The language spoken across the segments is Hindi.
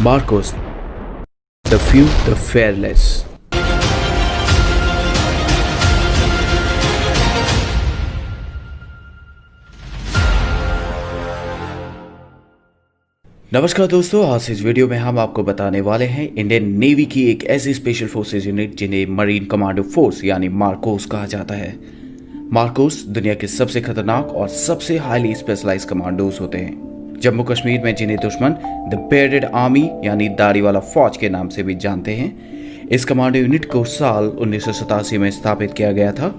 Marcos, the few, the fearless. नमस्कार दोस्तों, आज इस वीडियो में हम आपको बताने वाले हैं इंडियन नेवी की एक ऐसी स्पेशल फोर्सेज यूनिट जिन्हें मरीन कमांडो फोर्स यानी मार्कोस कहा जाता है। मार्कोस दुनिया के सबसे खतरनाक और सबसे हाईली स्पेशलाइज्ड कमांडोज होते हैं। जम्मू कश्मीर में जिन्हें दुश्मन द बेयर्डेड आर्मी यानी दाढ़ी वाला फौज के नाम से भी जानते हैं, इस कमांडो यूनिट को साल 1987 में स्थापित किया गया था।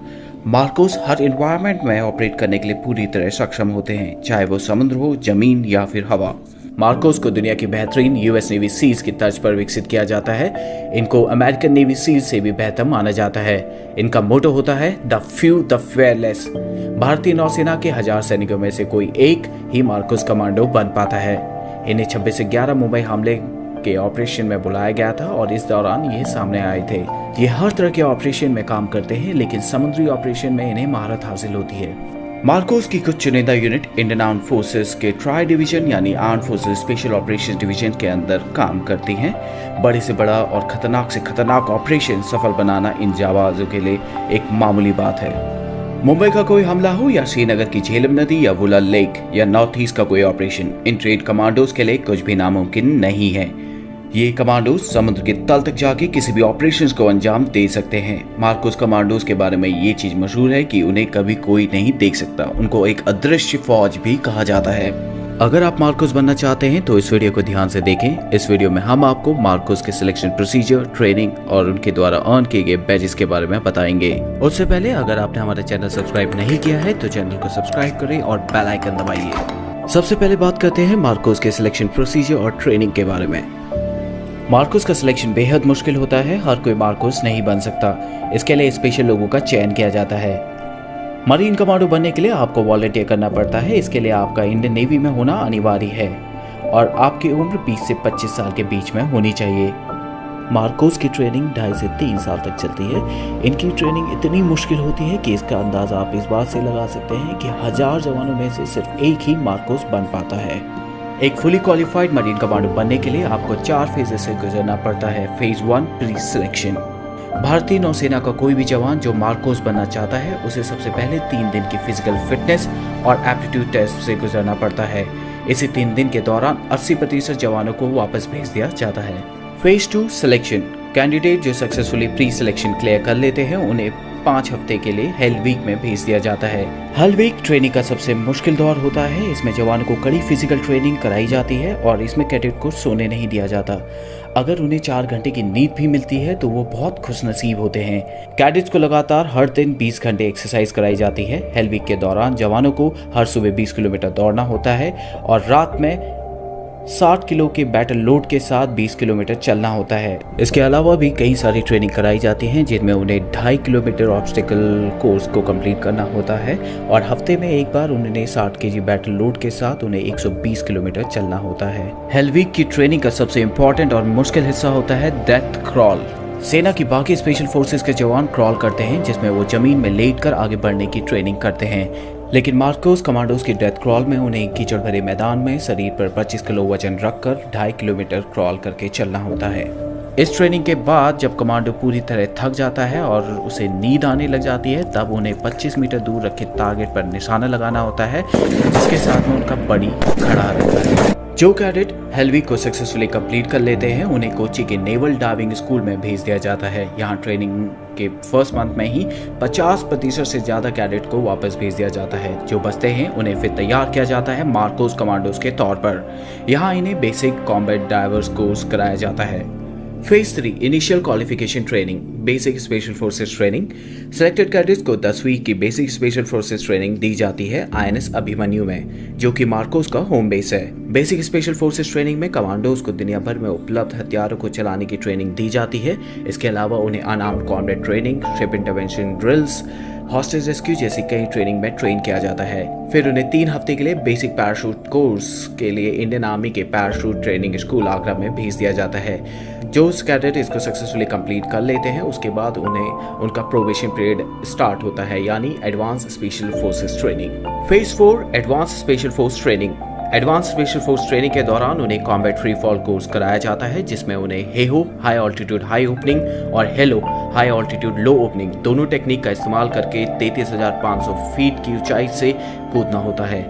मार्कोस हर एनवायरनमेंट में ऑपरेट करने के लिए पूरी तरह सक्षम होते हैं, चाहे वो समुद्र हो, जमीन या फिर हवा। मार्कोस को दुनिया की बेहतरीन यूएस नेवी सील्स की तर्ज पर विकसित किया जाता है। इनको अमेरिकन नेवी सील्स से भी बेहतर माना जाता है। इनका मोटो होता है द फ्यू द फेयरलेस। भारतीय नौसेना के 1000 सैनिकों में से कोई एक ही मार्कोस कमांडो बन पाता है। इन्हें 26 से 11 मुंबई हमले के ऑपरेशन में बुलाया गया था और इस दौरान ये सामने आए थे। ये हर तरह के ऑपरेशन में काम करते हैं, लेकिन समुद्री ऑपरेशन में इन्हें महारत हासिल होती है। मार्कोस की कुछ चुनिंदा यूनिट इंडियन आर्म्ड फोर्सेस के ट्राई डिवीजन यानी armed forces special operation division के अंदर काम करती हैं। बड़े से बड़ा और खतरनाक से खतरनाक ऑपरेशन सफल बनाना इन जाबाजों के लिए एक मामूली बात है। मुंबई का कोई हमला हो या श्रीनगर की झेलम नदी या वुलर लेक या नॉर्थ ईस्ट का कोई ऑपरेशन, इन ट्रेड कमांडोज के लिए कुछ भी नामुमकिन नहीं है। ये कमांडोज समुद्र के तल तक जाके किसी भी ऑपरेशंस को अंजाम दे सकते हैं। मार्कोस कमांडोज के बारे में ये चीज मशहूर है कि उन्हें कभी कोई नहीं देख सकता। उनको एक अदृश्य फौज भी कहा जाता है। अगर आप मार्कोस बनना चाहते हैं तो इस वीडियो को ध्यान से देखें। इस वीडियो में हम आपको मार्कोस के सिलेक्शन प्रोसीजर, ट्रेनिंग और उनके द्वारा अर्न किए गए बैजेस के बारे में बताएंगे। उससे पहले अगर आपने हमारा चैनल सब्सक्राइब नहीं किया है तो चैनल को सब्सक्राइब करें और बेल आइकन दबाइए। सबसे पहले बात करते हैं मार्कोस के सिलेक्शन प्रोसीजर और ट्रेनिंग के बारे में। मार्कोस का सिलेक्शन बेहद मुश्किल होता है। हर कोई मार्कोस नहीं बन सकता। इसके लिए स्पेशल लोगों का चयन किया जाता है। मरीन कमांडो बनने के लिए आपको वॉलंटियर करना पड़ता है। इसके लिए आपका इंडियन नेवी में होना अनिवार्य है और आपकी उम्र 20 से 25 साल के बीच में होनी चाहिए। मार्कोस की ट्रेनिंग 2.5 से 3 साल तक चलती है। इनकी ट्रेनिंग इतनी मुश्किल होती है कि इसका अंदाजा आप इस बात से लगा सकते हैं कि 1000 जवानों में से सिर्फ एक ही मार्कोस बन पाता है। एक फुली क्वालिफाइड मरीन कमांडो बनने के लिए आपको 4 फेजेस से गुजरना पड़ता है। Phase 1 pre selection. भारतीय नौसेना का कोई भी जवान जो मार्कोस बनना चाहता है उसे सबसे पहले 3 दिन की फिजिकल फिटनेस और एप्टीट्यूड टेस्ट से गुजरना पड़ता है। इसी 3 दिन के दौरान 80% जवानों को वापस भेज दिया जाता है। Phase 2 selection. कैंडिडेट जो सक्सेसफुली प्री सिलेक्शन क्लियर कर लेते हैं उन्हें 5 हफ्ते के लिए हेल वीक में भेज दिया जाता है। हेल वीक ट्रेनिंग का सबसे मुश्किल दौर होता है। इसमें जवानों को कड़ी फिजिकल ट्रेनिंग कराई जाती है और इसमें कैडेट को सोने नहीं दिया जाता। अगर उन्हें 4 घंटे की नींद भी मिलती है तो वो बहुत खुशनसीब होते हैं। कैडेट्स को लगातार हर दिन 20 घंटे एक्सरसाइज कराई जाती है। हेल वीक के दौरान जवानों को हर सुबह 20 किलोमीटर दौड़ना होता है और रात में 60 किलो के बैटल लोड के साथ 20 किलोमीटर चलना होता है। इसके अलावा भी कई सारी ट्रेनिंग कराई जाती हैं जिनमें उन्हें 2.5 किलोमीटर ऑब्स्टिकल कोर्स को कंप्लीट करना होता है और हफ्ते में एक बार उन्हें 60 केजी बैटल लोड के साथ उन्हें 120 किलोमीटर चलना होता है। हेल वीक की ट्रेनिंग का सबसे इम्पोर्टेंट और मुश्किल हिस्सा होता है डेथ क्रॉल। सेना की बाकी स्पेशल फोर्सेस के जवान क्रॉल करते हैं जिसमें वो जमीन में लेटकर आगे बढ़ने की ट्रेनिंग करते हैं, लेकिन मार्कोस कमांडोज की डेथ क्रॉल में उन्हें कीचड़ भरे मैदान में शरीर पर 25 किलो वजन रखकर 2.5 किलोमीटर क्रॉल करके चलना होता है। इस ट्रेनिंग के बाद जब कमांडो पूरी तरह थक जाता है और उसे नींद आने लग जाती है तब उन्हें 25 मीटर दूर रखे टारगेट पर निशाना लगाना होता है जिसके साथ में उनका बड़ी खड़ा रहता है। जो कैडेट हेल वीक को सक्सेसफुली कंप्लीट कर लेते हैं उन्हें कोची के नेवल डाइविंग स्कूल में भेज दिया जाता है। यहाँ ट्रेनिंग के फर्स्ट मंथ में ही 50% से ज्यादा कैडेट को वापस भेज दिया जाता है। जो बचते हैं उन्हें फिर तैयार किया जाता है मार्कोस कमांडोज के तौर पर। यहाँ इन्हें बेसिक कॉम्बैट डाइवर्स कोर्स कराया जाता है। Phase 3 initial qualification training, basic special forces training. Selected cadets को 10 वीक की बेसिक स्पेशल फोर्सेस ट्रेनिंग दी जाती है INS अभिमन्यु में, जो कि मार्कोस का होम बेस है। बेसिक स्पेशल फोर्सेस ट्रेनिंग में कमांडोज को दुनिया भर में उपलब्ध हथियारों को चलाने की ट्रेनिंग दी जाती है। इसके अलावा उन्हें unarmoured combat training, ship intervention drills, hostage rescue जैसी कई ट्रेनिंग में ट्रेन किया जाता है। फिर उन्हें 3 हफ्ते के लिए बेसिक पैराशूट कोर्स के लिए इंडियन आर्मी के पैराशूट ट्रेनिंग स्कूल आगरा में भेज दिया जाता है। जो कैडेट इसको सक्सेसफुली कंप्लीट कर लेते हैं उसके बाद उन्हें उनका प्रोबेशन पीरियड स्टार्ट होता है, यानी advance special forces training. Phase 4 advance special force training. Advance special force training के दौरान उन्हें कॉम्बैट फ्री फॉल कोर्स कराया जाता है, जिसमें उन्हें Heyhoe high altitude high opening और हेलो हाई ऑल्टीट्यूड लो ओपनिंग दोनों टेक्निक का इस्तेमाल करके 33,500 फीट की ऊंचाई से कूदना होता है।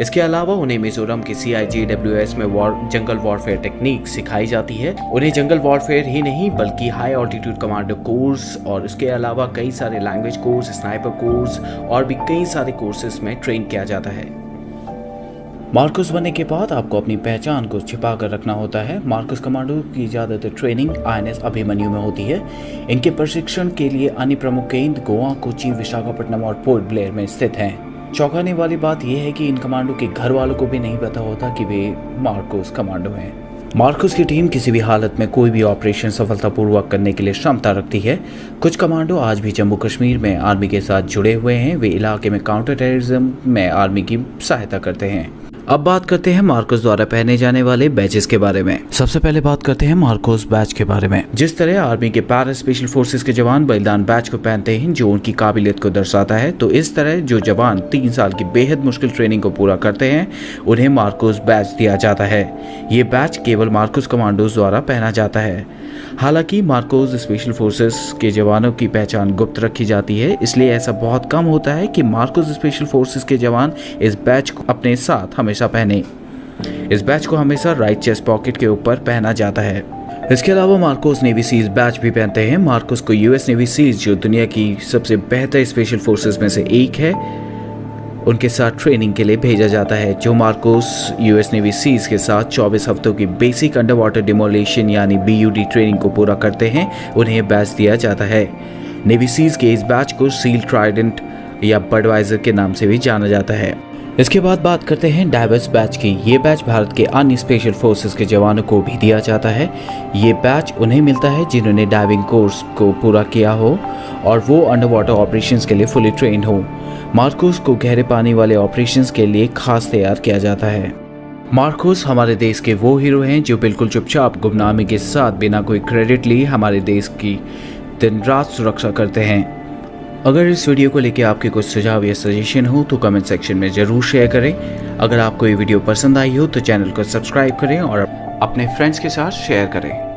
इसके अलावा उन्हें मिजोरम के CIJWS में जंगल वॉरफेयर टेक्निक सिखाई जाती है। उन्हें जंगल वॉरफेयर ही नहीं बल्कि हाई ऑल्टीट्यूड कमांडो कोर्स और इसके अलावा कई सारे लैंग्वेज कोर्स, स्नाइपर कोर्स और भी कई सारे कोर्सेज में ट्रेन किया जाता है। मार्कोस बनने के बाद आपको अपनी पहचान को छिपा कर रखना होता है। मार्कोस कमांडो की ज़्यादातर ट्रेनिंग INS अभिमन्यु में होती है। इनके प्रशिक्षण के लिए अन्य प्रमुख केंद्र गोवा, कोची, विशाखापट्टनम और पोर्ट ब्लेयर में स्थित हैं। चौंकाने वाली बात यह है कि इन कमांडो के घर वालों को भी नहीं पता होता कि वे मार्कोस कमांडो हैं। मार्कोस की टीम किसी भी हालत में कोई भी ऑपरेशन सफलतापूर्वक करने के लिए क्षमता रखती है। कुछ कमांडो आज भी जम्मू कश्मीर में आर्मी के साथ जुड़े हुए हैं। वे इलाके में काउंटर टेररिज्म में आर्मी की सहायता करते हैं। अब बात करते हैं मार्कोस द्वारा पहने जाने वाले बैचेस के बारे में। सबसे पहले बात करते हैं मार्कोस बैच के बारे में। जिस तरह आर्मी के पैरा स्पेशल फोर्सेस के जवान बलिदान बैच को पहनते हैं जो उनकी काबिलियत को दर्शाता है, तो इस तरह जो जवान 3 साल की बेहद मुश्किल ट्रेनिंग को पूरा करते हैं उन्हें मार्कोस बैच दिया जाता है। ये बैच केवल मार्कोस कमांडोज द्वारा पहना जाता है। हालांकि मार्कोस स्पेशल फोर्सेस के जवानों की पहचान गुप्त रखी जाती है, इसलिए ऐसा बहुत कम होता है कि मार्कोस स्पेशल फोर्सेस के जवान इस बैच को अपने साथ हमेशा पहने। इस बैच को हमेशा राइट चेस्ट पॉकेट के ऊपर पहना जाता है। इसके अलावा मार्कोस नेवी सीज बैच भी पहनते हैं। मार्कोस को US नेवी सीज, जो दुनिया की सबसे बेहतर स्पेशल फोर्सेस में से एक है, उनके साथ ट्रेनिंग के लिए भेजा जाता है। जो मार्कोस US नेवी सीज के साथ 24 हफ्तों की बेसिक अंडर वाटर डिमोलेशन यानी BUD ट्रेनिंग को पूरा करते हैं, उन्हें बैच दिया जाता है। नेवी सीज के इस बैच को सील ट्राइडेंट या बडवाइजर के नाम से भी जाना जाता है। इसके बाद बात करते हैं डाइवर्स बैच की। ये बैच भारत के अन्य स्पेशल फोर्सेस के जवानों को भी दिया जाता है। ये बैच उन्हें मिलता है जिन्होंने डाइविंग कोर्स को पूरा किया हो और वो अंडर वाटर ऑपरेशंस के लिए फुली ट्रेंड हो। मार्कोस को गहरे पानी वाले ऑपरेशंस के लिए खास तैयार किया जाता है। मार्कोस हमारे देश के वो हीरो हैं जो बिल्कुल चुपचाप गुमनामी के साथ बिना कोई क्रेडिट लिए हमारे देश की दिन रात सुरक्षा करते हैं। अगर इस वीडियो को लेकर आपके कुछ सुझाव या सजेशन हो तो कमेंट सेक्शन में ज़रूर शेयर करें। अगर आपको ये वीडियो पसंद आई हो तो चैनल को सब्सक्राइब करें और अपने फ्रेंड्स के साथ शेयर करें।